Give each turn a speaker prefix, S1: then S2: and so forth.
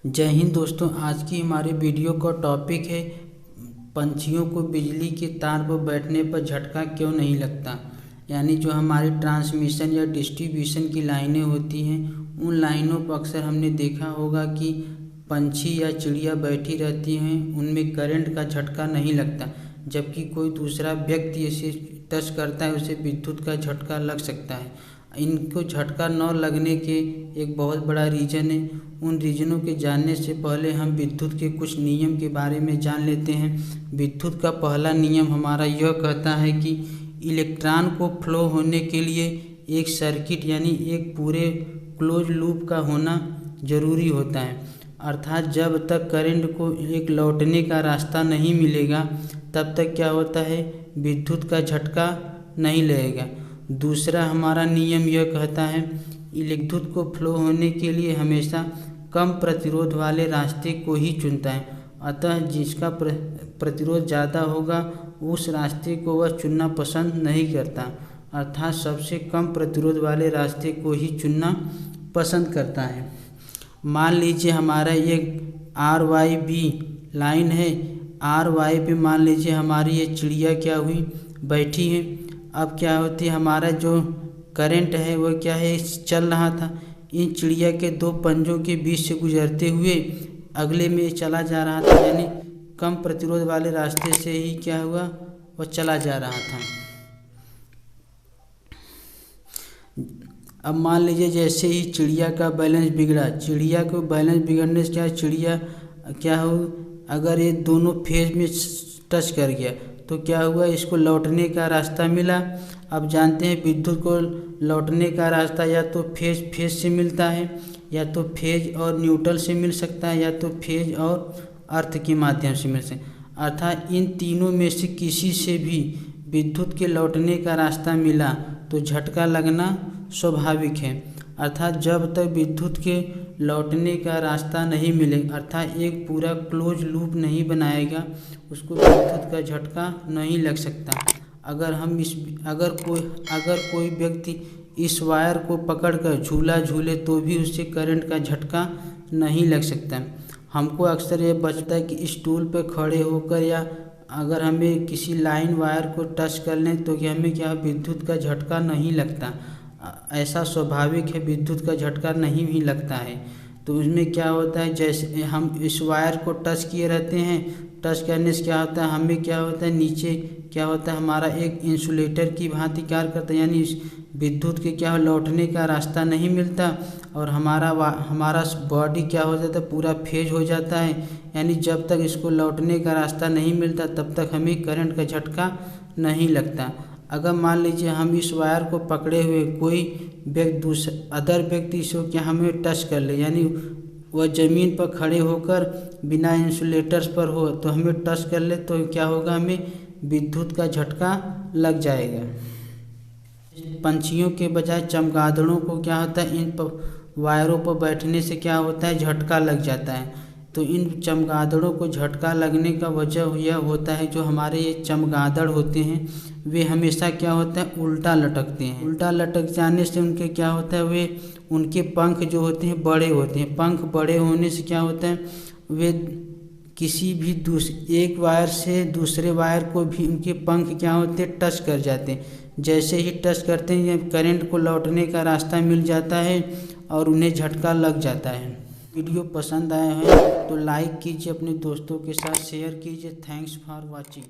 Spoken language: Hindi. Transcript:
S1: जय हिंद दोस्तों। आज की हमारे वीडियो का टॉपिक है पंछियों को बिजली के तार पर बैठने पर झटका क्यों नहीं लगता। यानी जो हमारी ट्रांसमिशन या डिस्ट्रीब्यूशन की लाइनें होती हैं, उन लाइनों पर अक्सर हमने देखा होगा कि पंछी या चिड़िया बैठी रहती हैं, उनमें करंट का झटका नहीं लगता, जबकि कोई दूसरा व्यक्ति इसे टच करता है उसे विद्युत का झटका लग सकता है। इनको झटका न लगने के एक बहुत बड़ा रीज़न है। उन रीजनों के जानने से पहले हम विद्युत के कुछ नियम के बारे में जान लेते हैं। विद्युत का पहला नियम हमारा यह कहता है कि इलेक्ट्रॉन को फ्लो होने के लिए एक सर्किट यानी एक पूरे क्लोज लूप का होना ज़रूरी होता है। अर्थात जब तक करंट को एक लौटने का रास्ता नहीं मिलेगा, तब तक क्या होता है, विद्युत का झटका नहीं लगेगा। दूसरा हमारा नियम यह कहता है विद्युत को फ्लो होने के लिए हमेशा कम प्रतिरोध वाले रास्ते को ही चुनता है। अतः जिसका प्रतिरोध ज़्यादा होगा उस रास्ते को वह चुनना पसंद नहीं करता, अर्थात सबसे कम प्रतिरोध वाले रास्ते को ही चुनना पसंद करता है। मान लीजिए हमारा एक RYB लाइन है। RY पे मान लीजिए हमारी ये चिड़िया क्या हुई, बैठी है। अब क्या होती है, हमारा जो करंट है वो क्या है, चल रहा था, इन चिड़िया के दो पंजों के बीच से गुजरते हुए अगले में चला जा रहा था, यानी कम प्रतिरोध वाले रास्ते से ही क्या हुआ, वो चला जा रहा था। अब मान लीजिए जैसे ही चिड़िया का बैलेंस बिगड़ा, चिड़िया को बैलेंस बिगड़ने से क्या, चिड़िया क्या हो, अगर ये दोनों फेज में टच कर गया तो क्या हुआ, इसको लौटने का रास्ता मिला। अब जानते हैं विद्युत को लौटने का रास्ता या तो फेज से मिलता है, या तो फेज और न्यूट्रल से मिल सकता है, या तो फेज और अर्थ के माध्यम से मिल सकता है। अर्थात इन तीनों में से किसी से भी विद्युत के लौटने का रास्ता मिला तो झटका लगना स्वाभाविक है। अर्थात जब तक विद्युत के लौटने का रास्ता नहीं मिले, अर्थात एक पूरा क्लोज लूप नहीं बनाएगा, उसको विद्युत का झटका नहीं लग सकता। अगर कोई व्यक्ति इस वायर को पकड़कर झूला झूले तो भी उससे करंट का झटका नहीं लग सकता। हमको अक्सर ये बचता है कि स्टूल पर खड़े होकर या अगर हमें किसी लाइन वायर को टच कर लें तो कि हमें क्या विद्युत का झटका नहीं लगता। ऐसा स्वाभाविक है, विद्युत का झटका नहीं भी लगता है। तो उसमें क्या होता है, जैसे हम इस वायर को टच किए रहते हैं, टच करने से क्या होता है, हमें क्या होता है, नीचे क्या होता है, हमारा एक इंसुलेटर की भांति कार्य करता है, यानी विद्युत के क्या लौटने का रास्ता नहीं मिलता और हमारा बॉडी क्या हो जाता है, पूरा फेज हो जाता है। यानी जब तक इसको लौटने का रास्ता नहीं मिलता तब तक हमें करंट का झटका नहीं लगता। अगर मान लीजिए हम इस वायर को पकड़े हुए कोई अदर व्यक्ति इसको क्या हमें टच कर ले, यानी वह ज़मीन पर खड़े होकर बिना इंसुलेटर्स पर हो तो हमें टच कर ले तो क्या होगा, हमें विद्युत का झटका लग जाएगा। पंछियों के बजाय चमगादड़ों को क्या होता है, इन वायरों पर बैठने से क्या होता है, झटका लग जाता है। तो इन चमगादड़ों को झटका लगने का वजह यह होता है, जो हमारे ये चमगादड़ होते हैं वे हमेशा क्या होता है, उल्टा लटकते हैं। उल्टा लटक जाने से उनके क्या होता है, उनके पंख जो होते हैं बड़े होते हैं। पंख बड़े होने से क्या होता है, वे किसी भी एक वायर से दूसरे वायर को भी उनके पंख क्या होते हैं, टच कर जाते हैं। जैसे ही टच करते हैं करंट को लौटने का रास्ता मिल जाता है और उन्हें झटका लग जाता है। वीडियो पसंद आया है तो लाइक कीजिए, अपने दोस्तों के साथ शेयर कीजिए। Thanks for watching.